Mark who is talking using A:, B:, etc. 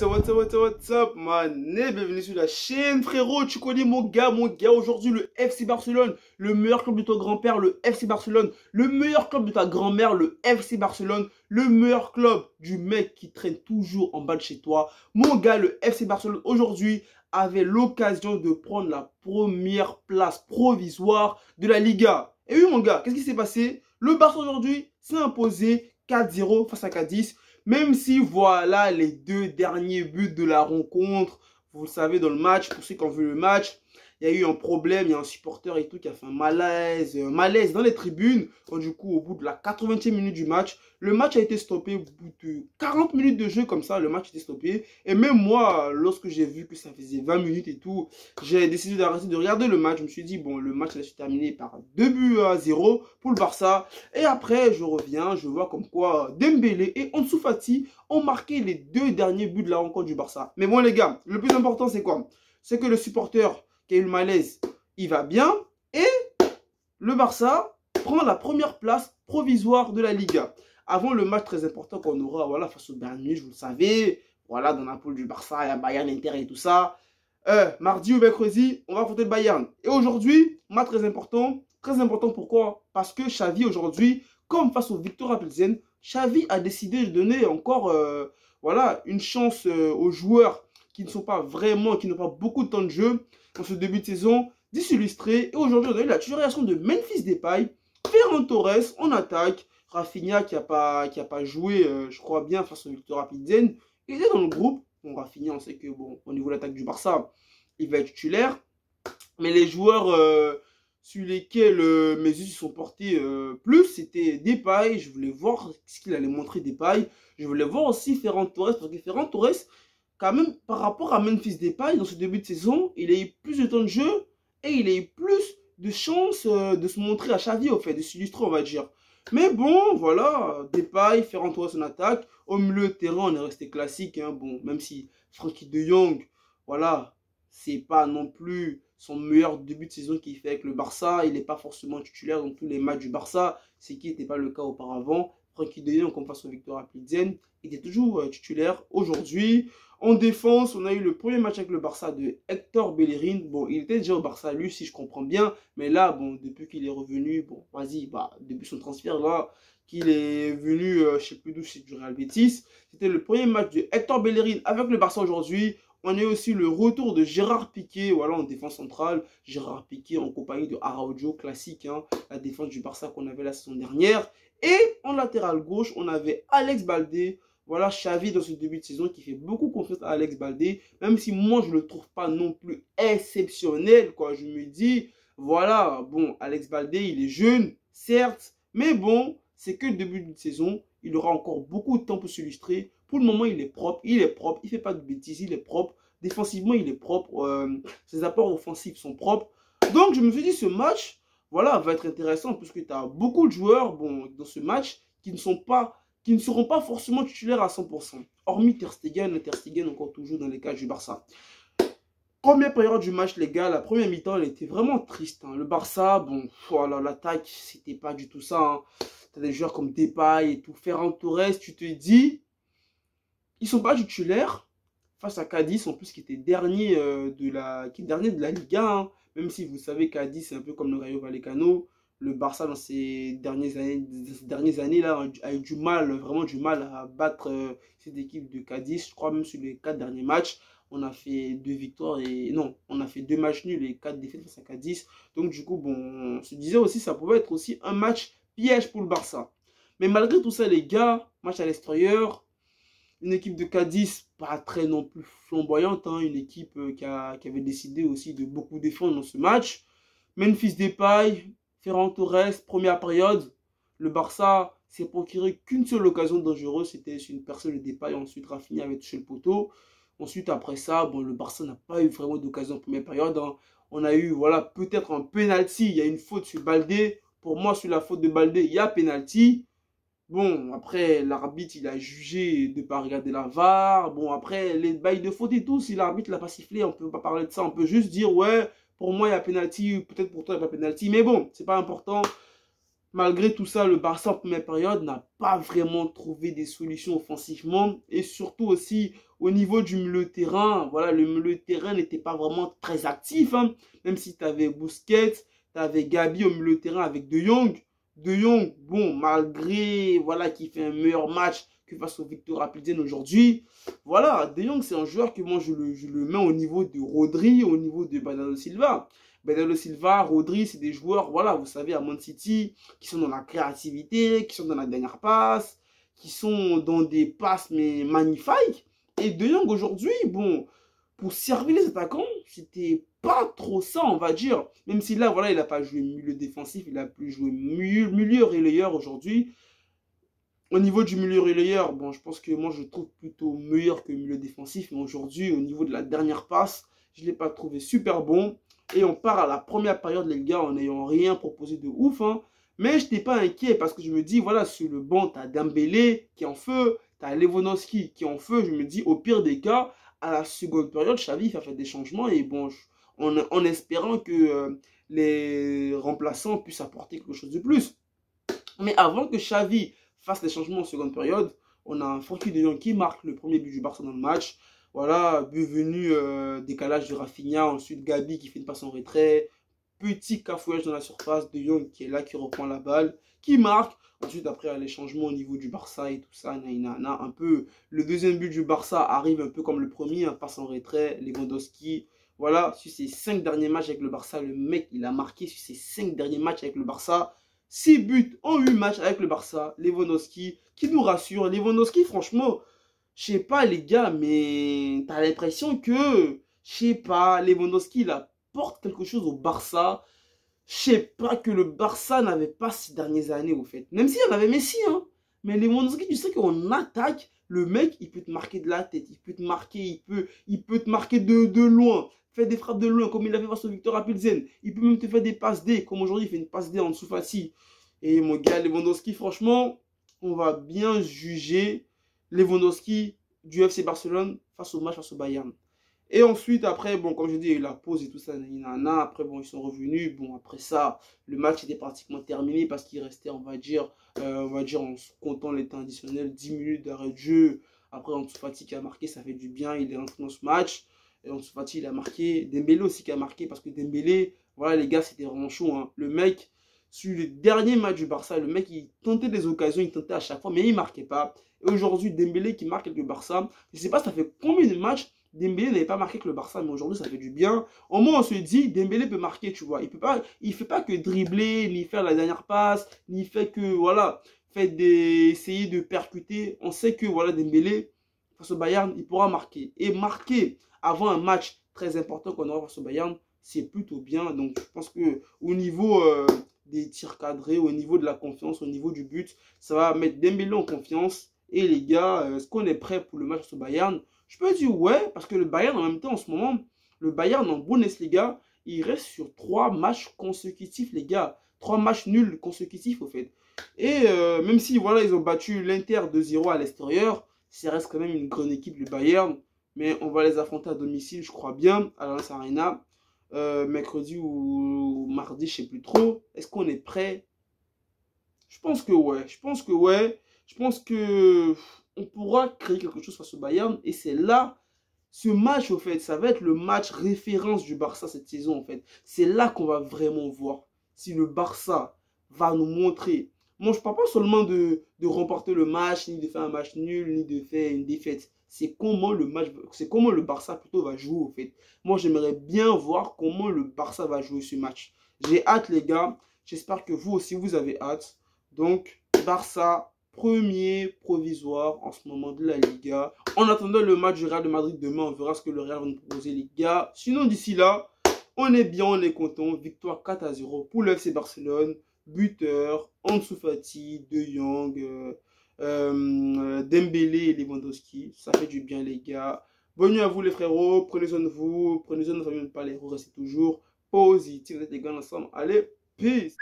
A: What's up, man? Et bienvenue sur la chaîne, frérot. Tu connais mon gars, aujourd'hui, le FC Barcelone, le meilleur club de ton grand-père, le FC Barcelone, le meilleur club de ta grand-mère, le FC Barcelone, le meilleur club du mec qui traîne toujours en bas de chez toi. Mon gars, le FC Barcelone, aujourd'hui, avait l'occasion de prendre la première place provisoire de la Liga. Et oui, mon gars, qu'est-ce qui s'est passé? Le Barça, aujourd'hui, s'est imposé 4-0 face à Cadiz. Même si, voilà, les deux derniers buts de la rencontre, vous le savez, dans le match, pour ceux qui ont vu le match, il y a eu un problème, il y a un supporter et tout qui a fait un malaise dans les tribunes. Donc, du coup, au bout de la 80e minute du match, le match a été stoppé. Au bout de 40 minutes de jeu comme ça, le match a été stoppé. Et même moi, lorsque j'ai vu que ça faisait 20 minutes et tout, j'ai décidé d'arrêter de regarder le match. Je me suis dit, bon, le match allait se terminer par 2-0 pour le Barça. Et après, je reviens, je vois comme quoi Dembélé et Ansu Fati ont marqué les deux derniers buts de la rencontre du Barça. Mais bon, les gars, le plus important, c'est quoi? C'est que le supporter qui a eu le malaise, il va bien. Et le Barça prend la première place provisoire de la Liga. Avant le match très important qu'on aura, voilà, face au Bayern Munich, vous le savez, voilà, dans la poule du Barça, il y a Bayern, Inter et tout ça. Mardi ou mercredi, on va affronter le Bayern. Et aujourd'hui, match très important. Très important pourquoi? Parce que Xavi aujourd'hui, comme face au Victoria Pilsen, Xavi a décidé de donner encore voilà, une chance aux joueurs qui ne sont pas vraiment, qui n'ont pas beaucoup de temps de jeu dans ce début de saison, de s'illustrer. Et aujourd'hui, on a eu la titularisation de Memphis Depay, Ferran Torres en attaque, Rafinha qui n'a pas joué, je crois bien, face au Victoria Pilsen. Il est dans le groupe. Bon, Rafinha, on sait que bon, au niveau de l'attaque du Barça, il va être titulaire. Mais les joueurs sur lesquels mes yeux se sont portés plus, c'était Depay. Je voulais voir ce qu'il allait montrer Depay. Je voulais voir aussi Ferran Torres, parce que Ferran Torres, quand même, par rapport à Memphis Depay, dans ce début de saison, il a eu plus de temps de jeu et il a eu plus de chances de se montrer à Xavi, au fait, de s'illustrer, on va dire. Mais bon, voilà, Depay, Ferran Torres en attaque. Au milieu de terrain, on est resté classique. Hein, bon, même si Frenkie de Jong, voilà, c'est pas non plus son meilleur début de saison qu'il fait avec le Barça. Il n'est pas forcément titulaire dans tous les matchs du Barça, ce qui n'était pas le cas auparavant. Frenkie de Jong, comme face au Victoria Pilsen, était toujours titulaire aujourd'hui. En défense, on a eu le premier match avec le Barça de Hector Bellerin. Bon, il était déjà au Barça, lui, si je comprends bien. Mais là, bon, depuis qu'il est revenu, bon, vas-y, bah, depuis son transfert, là, qu'il est venu, je ne sais plus d'où, c'est du Real Betis. C'était le premier match de Hector Bellerin avec le Barça aujourd'hui. On a aussi le retour de Gérard Piqué, voilà, en défense centrale. Gérard Piqué en compagnie de Araujo, classique, hein, la défense du Barça qu'on avait la saison dernière. Et en latéral gauche, on avait Alex Baldé. Voilà, Xavi dans ce début de saison qui fait beaucoup confiance à Alex Baldé. Même si moi, je ne le trouve pas non plus exceptionnel, quoi. Je me dis, voilà, bon, Alex Baldé, il est jeune, certes. Mais bon, c'est que le début de saison. Il aura encore beaucoup de temps pour s'illustrer. Pour le moment, il est propre, il ne fait pas de bêtises, il est propre. Défensivement, il est propre. Ses apports offensifs sont propres. Donc, je me suis dit, ce match, voilà, va être intéressant puisque tu as beaucoup de joueurs, bon, dans ce match qui ne seront pas forcément titulaires à 100%. Hormis Ter Stegen encore toujours dans les cas du Barça. Première période du match, les gars, la première mi-temps, elle était vraiment triste. Hein. Le Barça, bon, voilà, l'attaque, c'était pas du tout ça. Hein. Tu as des joueurs comme Depay et tout, Ferran Torres, tu te dis, ils sont pas titulaires face à Cadiz, en plus qui était dernier de la Liga. Hein. Même si vous savez, Cadiz, c'est un peu comme le Rayo Vallecano. Le Barça, dans ces dernières années là, a eu du mal, vraiment du mal à battre cette équipe de Cadiz. Je crois même sur les 4 derniers matchs, on a fait 2 victoires et non, on a fait 2 matchs nuls et 4 défaites face à Cadiz. Donc du coup, bon, on se disait aussi ça pouvait être aussi un match piège pour le Barça. Mais malgré tout ça, les gars, match à l'extérieur, une équipe de Cadiz pas très non plus flamboyante, hein, une équipe qui avait décidé aussi de beaucoup défendre dans ce match. Memphis Depay, Ferran Torres, première période, le Barça s'est procuré qu'une seule occasion dangereuse, c'était une personne de Depay, ensuite Rafinha avait touché le poteau. Ensuite, après ça, bon, le Barça n'a pas eu vraiment d'occasion en première période. Hein. On a eu, voilà, peut-être un penalty, il y a une faute sur Baldé. Pour moi, sur la faute de Baldé, il y a penalty. Bon, après, l'arbitre, il a jugé de ne pas regarder la VAR. Bon, après, les bails de faute et tout, si l'arbitre l'a pas sifflé, on ne peut pas parler de ça. On peut juste dire, ouais, pour moi, il y a penalty, peut-être pour toi, il n'y a pas penalty. Mais bon, c'est pas important. Malgré tout ça, le Barça en première période n'a pas vraiment trouvé des solutions offensivement. Et surtout aussi au niveau du milieu de terrain. Voilà, le milieu de terrain n'était pas vraiment très actif. Hein. Même si tu avais Busquets, tu avais Gabi au milieu de terrain avec De Jong. De Jong, bon, malgré voilà, qu'il fait un meilleur match que face au Victoria Pilsen aujourd'hui. Voilà, De Jong, c'est un joueur que moi je le mets au niveau de Rodri, au niveau de Bernardo Silva. Bernardo Silva, Rodri, c'est des joueurs, voilà, vous savez, à Man City, qui sont dans la créativité, qui sont dans la dernière passe, qui sont dans des passes, mais magnifiques. Et De Jong, aujourd'hui, bon, pour servir les attaquants, c'était pas trop ça, on va dire. Même si là, voilà, il n'a pas joué milieu défensif, il a plus joué milieu relayeur aujourd'hui. Au niveau du milieu relayeur, bon, je pense que moi, je le trouve plutôt meilleur que le milieu défensif. Mais aujourd'hui, au niveau de la dernière passe, je ne l'ai pas trouvé super bon. Et on part à la première période, les gars, en n'ayant rien proposé de ouf. Hein. Mais je n'étais pas inquiet parce que je me dis, voilà, sur le banc, tu as Dembélé qui est en feu, tu as Lewandowski qui est en feu. Je me dis, au pire des cas, à la seconde période, Xavi va faire des changements. Et bon, en espérant que les remplaçants puissent apporter quelque chose de plus. Mais avant que Xavi fasse les changements en seconde période, on a un Frenkie de Jong qui marque le premier but du Barça dans le match. Voilà, but venu, décalage de Rafinha, ensuite Gabi qui fait une passe en retrait, petit cafouillage dans la surface, De Jong qui est là, qui reprend la balle, qui marque. Ensuite, après, les changements au niveau du Barça et tout ça, un peu, le deuxième but du Barça arrive un peu comme le premier, un passe en retrait, Lewandowski. Voilà, sur ses 5 derniers matchs avec le Barça, le mec, il a marqué sur ses 5 derniers matchs avec le Barça. 6 buts en 8 matchs avec le Barça. Lewandowski qui nous rassure. Lewandowski, franchement, je sais pas les gars, mais t'as l'impression que, je sais pas, Lewandowski, il apporte quelque chose au Barça. Je sais pas que le Barça n'avait pas ces dernières années, au fait. Même s'il y en avait Messi, hein. Mais Lewandowski, tu sais qu'on attaque, le mec, il peut te marquer de la tête, il peut te marquer, il peut te marquer de loin. Fait des frappes de loin, comme il a fait face au Victoria Pilsen. Il peut même te faire des passes D, comme aujourd'hui, il fait une passe D en dessous Fati. Et mon gars, Lewandowski, franchement, on va bien juger Lewandowski du FC Barcelone face au match face au Bayern. Et ensuite, après, bon, comme je dis, il y a eu la pause et tout ça, après, bon, ils sont revenus. Bon, après ça, le match était pratiquement terminé parce qu'il restait, on va dire, en comptant les temps additionnels, 10 minutes d'arrêt de jeu. Après, Ansu Fati qui a marqué, ça fait du bien, il est rentré dans ce match. Et Ansu Fati, il a marqué. Dembélé aussi qui a marqué parce que Dembélé, voilà, les gars, c'était vraiment chaud. Hein. Le mec, sur le dernier match du Barça, le mec, il tentait des occasions, il tentait à chaque fois, mais il ne marquait pas. Et aujourd'hui, Dembélé qui marque avec le Barça, je ne sais pas, ça fait combien de matchs Dembélé n'avait pas marqué avec le Barça, mais aujourd'hui, ça fait du bien. Au moins, on se dit, Dembélé peut marquer, tu vois. Il fait pas que dribbler, ni faire la dernière passe, ni fait que, voilà, essayer de percuter. On sait que, voilà, Dembélé, face au Bayern, il pourra marquer. Et marquer avant un match très important qu'on aura face au Bayern, c'est plutôt bien. Donc, je pense que au niveau des tirs cadrés, au niveau de la confiance, au niveau du but, ça va mettre Dembélé en confiance. Et les gars, est-ce qu'on est prêt pour le match face au Bayern? Je peux dire ouais, parce que le Bayern, en même temps, en ce moment, le Bayern en Bundesliga, il reste sur 3 matchs consécutifs, les gars. 3 matchs nuls consécutifs, au fait. Et même si, voilà, ils ont battu l'Inter 2-0 à l'extérieur, ça reste quand même une grande équipe, le Bayern. Mais on va les affronter à domicile, je crois bien, à l'Allianz Arena. Mercredi ou mardi, je ne sais plus trop. Est-ce qu'on est prêt? Je pense que ouais. Je pense que ouais. Je pense que on pourra créer quelque chose face au Bayern. Et c'est là, ce match, au fait, ça va être le match référence du Barça cette saison, en fait. C'est là qu'on va vraiment voir si le Barça va nous montrer. Moi, je ne parle pas seulement de remporter le match, ni de faire un match nul, ni de faire une défaite. C'est comment le Barça plutôt va jouer, au fait. Moi, j'aimerais bien voir comment le Barça va jouer ce match. J'ai hâte, les gars. J'espère que vous aussi, vous avez hâte. Donc, Barça, premier provisoire en ce moment de la Liga. En attendant le match du Real de Madrid demain, on verra ce que le Real va nous proposer, les gars. Sinon, d'ici là, on est bien, on est content. Victoire 4-0 pour le FC Barcelone. Buteur, Ansu Fati, De Jong, Dembélé et Lewandowski. Ça fait du bien, les gars. Bonne nuit à vous, les frérots. Prenez soin de vous. Prenez soin de famille, pas les héros. Restez toujours positifs. Vous êtes les gars ensemble. Allez, peace.